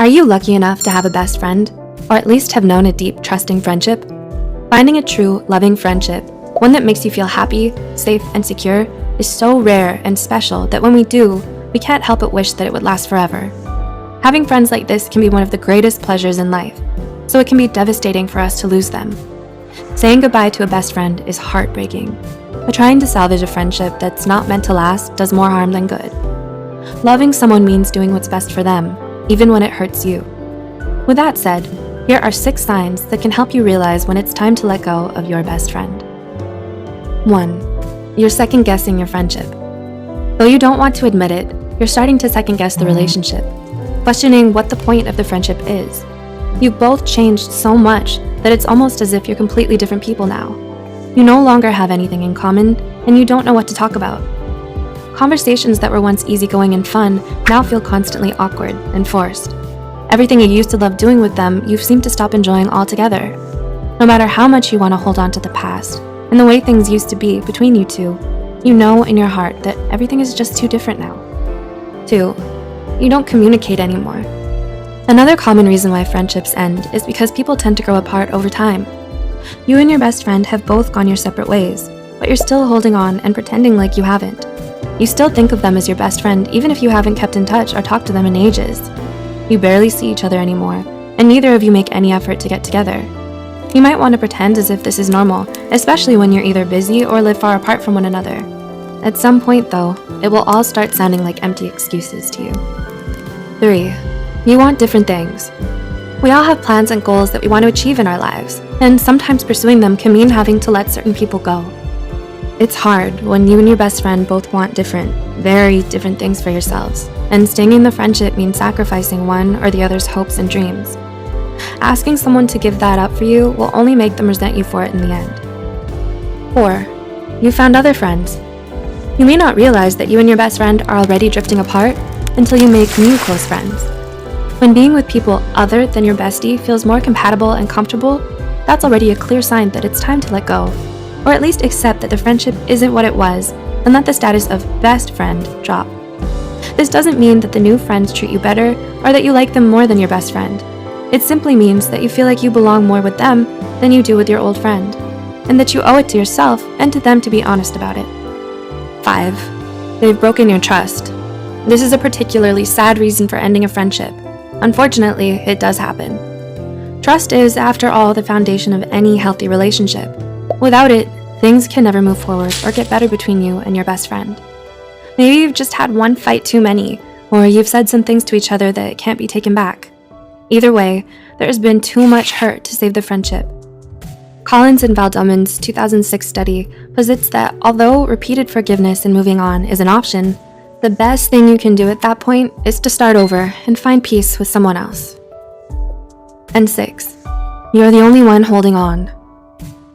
Are you lucky enough to have a best friend, or at least have known a deep, trusting friendship? Finding a true, loving friendship, one that makes you feel happy, safe, and secure, is so rare and special that when we do, we can't help but wish that it would last forever. Having friends like this can be one of the greatest pleasures in life, so it can be devastating for us to lose them. Saying goodbye to a best friend is heartbreaking, but trying to salvage a friendship that's not meant to last does more harm than good. Loving someone means doing what's best for them, even when it hurts you. With that said, here are 6 signs that can help you realize when it's time to let go of your best friend. 1. You're second-guessing your friendship. Though you don't want to admit it, you're starting to second-guess the relationship, questioning what the point of the friendship is. You've both changed so much that it's almost as if you're completely different people now. You no longer have anything in common, and you don't know what to talk about. Conversations that were once easygoing and fun now feel constantly awkward and forced. Everything you used to love doing with them, you've seemed to stop enjoying altogether. No matter how much you want to hold on to the past and the way things used to be between you two, you know in your heart that everything is just too different now. 2. You don't communicate anymore. Another common reason why friendships end is because people tend to grow apart over time. You and your best friend have both gone your separate ways, but you're still holding on and pretending like you haven't. You still think of them as your best friend even if you haven't kept in touch or talked to them in ages. You barely see each other anymore, and neither of you make any effort to get together. You might want to pretend as if this is normal, especially when you're either busy or live far apart from one another. At some point, though, it will all start sounding like empty excuses to you. 3. You want different things. We all have plans and goals that we want to achieve in our lives, and sometimes pursuing them can mean having to let certain people go. It's hard when you and your best friend both want different, very different things for yourselves, and staying in the friendship means sacrificing one or the other's hopes and dreams. Asking someone to give that up for you will only make them resent you for it in the end. 4. You found other friends. You may not realize that you and your best friend are already drifting apart until you make new close friends. When being with people other than your bestie feels more compatible and comfortable, that's already a clear sign that it's time to let go, or at least accept that the friendship isn't what it was and let the status of best friend drop. This doesn't mean that the new friends treat you better or that you like them more than your best friend. It simply means that you feel like you belong more with them than you do with your old friend, and that you owe it to yourself and to them to be honest about it. 5. They've broken your trust. This is a particularly sad reason for ending a friendship. Unfortunately, it does happen. Trust is, after all, the foundation of any healthy relationship. Without it, things can never move forward or get better between you and your best friend. Maybe you've just had one fight too many, or you've said some things to each other that can't be taken back. Either way, there has been too much hurt to save the friendship. Collins and Valdomen's 2006 study posits that although repeated forgiveness and moving on is an option, the best thing you can do at that point is to start over and find peace with someone else. And 6. You're the only one holding on.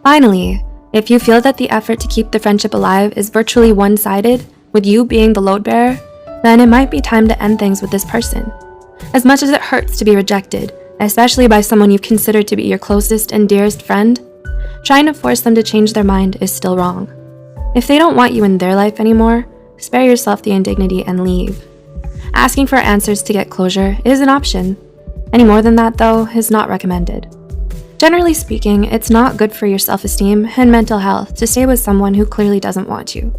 Finally, if you feel that the effort to keep the friendship alive is virtually one-sided, with you being the load bearer, then it might be time to end things with this person. As much as it hurts to be rejected, especially by someone you've considered to be your closest and dearest friend, trying to force them to change their mind is still wrong. If they don't want you in their life anymore, spare yourself the indignity and leave. Asking for answers to get closure is an option. Any more than that, though, is not recommended. Generally speaking, it's not good for your self-esteem and mental health to stay with someone who clearly doesn't want you.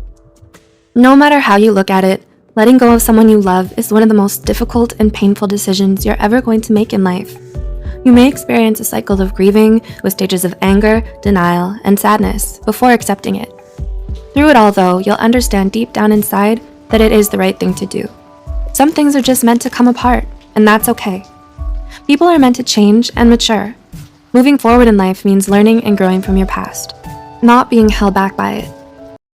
No matter how you look at it, letting go of someone you love is one of the most difficult and painful decisions you're ever going to make in life. You may experience a cycle of grieving with stages of anger, denial, and sadness before accepting it. Through it all, though, you'll understand deep down inside that it is the right thing to do. Some things are just meant to come apart, and that's okay. People are meant to change and mature. Moving forward in life means learning and growing from your past, not being held back by it.